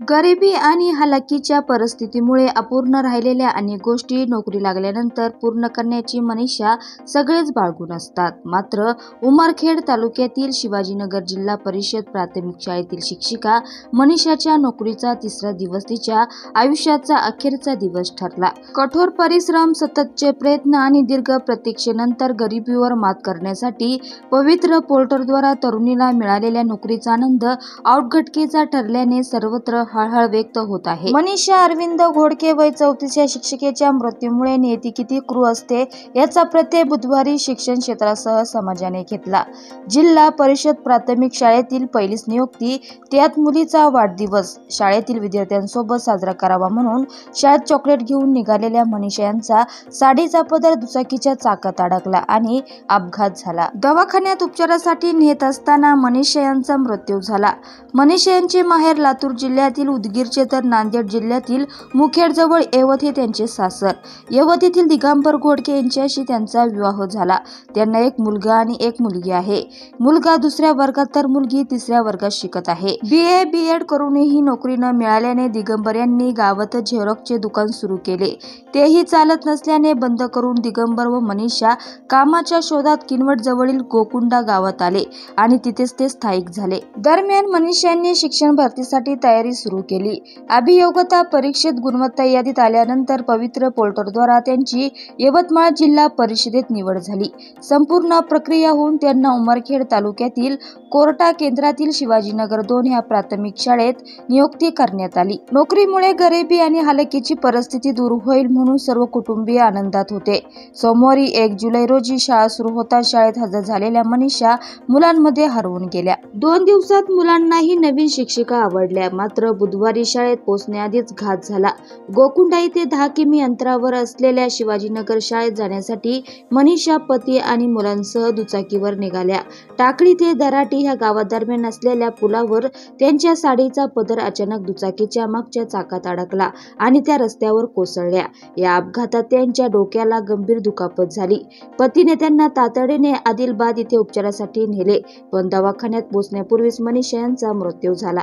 गरिबी आणि हलाखीच्या परिस्थितीमुळे अपूर्ण राहिलेल्या अनेक गोष्टी नोकरी लागल्यानंतर पूर्ण करण्याची मनीषा सगळेच बाळगून असतात. मात्र उमरखेड तालुक्यातील शिवाजीनगर जिल्हा परिषद प्राथमिक शाळेतील शिक्षिका मनीषाच्या नोकरीचा तिसरा दिवस तिच्या आयुष्याचा अखेरचा दिवस ठरला. कठोर परिश्रम, सततचे प्रयत्न आणि दीर्घ प्रतीक्षेनंतर गरिबीवर मात करण्यासाठी पवित्र पोर्टलद्वारा तरुणीला मिळालेल्या नोकरीचा आनंद औटघटकेचा ठरल्याने सर्वत्र हळहळ व्यक्त होत आहे. मनीषा अरविंद घोडके वय 34च्या शिक्षिकेच्या मृत्यूमुळे नियती किती क्रूर असते याचा प्रत्यय बुधवारी शिक्षण क्षेत्रासह समाजाने घेतला. जिल्हा परिषद प्राथमिक शाळेतील पहिलीच नियुक्ती, त्यात मुलीचा वाढदिवस शाळेतील विद्यार्थ्यांसोबत साजरा करावा म्हणून शाळेत चॉकलेट घेऊन निघालेल्या मनीषा यांचा साडीचा पदर दुचाकीच्या चाकात अडकला आणि अपघात झाला. दवाखान्यात उपचारासाठी नेत असताना मनीषा यांचा मृत्यू झाला. मनीषा यांचे माहेर लातूर जिल्ह्यातील उदगीरचे तर नांदेड जिल्ह्यातील मुखेडजवळ यवत हे त्यांचे सासर. यवत येथील दिगंबर घोडके यांच्याशी त्यांचा विवाह झाला. त्यांना एक मुलगा आणि एक मुलगी आहे. मुलगा 2ऱ्या वर्गात तर मुलगी 3ऱ्या वर्गात शिकत आहे. BA B.Ed करूनही नोकरी न मिळाल्याने दिगंबर यांनी गावातच झेरॉक्सचे दुकान सुरू केले. तेही चालत नसल्याने बंद करून दिगंबर व मनीषा कामाच्या शोधात किनवट जवळील गोकुंडा गावात आले आणि तिथेच ते स्थायिक झाले. दरम्यान मनीषा यांनी शिक्षण भरतीसाठी तयारी सुरू केली. अभियोग्यता परीक्षेत गुणवत्ता यादीत आल्यानंतर पवित्र पोर्टलद्वारा त्यांची यवतमाळ जिल्हा परिषदेत निवड झाली. संपूर्ण प्रक्रिया होऊन त्यांना उमरखेड तालुक्यातील कोर्टा केंद्रातील शिवाजीनगर 2 ह्या प्राथमिक शाळेत नियुक्ती करण्यात आली. नोकरीमुळे गरिबी आणि हलाखीची परिस्थिती दूर होईल म्हणून सर्व कुटुंबीय आनंदात होते. सोमवारी 1 जुलै रोजी शाळा सुरू होताच शाळेत हजर झालेल्या मनीषा मुलांमध्ये हरवून गेल्या. 2 दिवसात मुलांनाही नवीन शिक्षिका आवडल्या. मात्र बुधवारी शाळेत पोहोचण्याआधीच घात झाला. गोकुंडा येथे 10 किमी अंतरावर असलेल्या शिवाजीनगर शाळेत जाण्यासाठी मनीषा पती आणि मुलांसह दुचाकीवर निघाल्या. टाकळी ते दराटी ह्या गावादरम्यान असलेल्या पुलावर त्यांच्या साडीचा पदर अचानक दुचाकीच्या मागच्या चाकात अडकला आणि त्या रस्त्यावर कोसळल्या. या अपघातात त्यांच्या डोक्याला गंभीर दुखापत झाली. पतीने त्यांना तातडीने आदिलाबाद येथे उपचारासाठी नेले, पण दवाखान्यात पोहोचण्यापूर्वीच मनीषा यांचा मृत्यू झाला.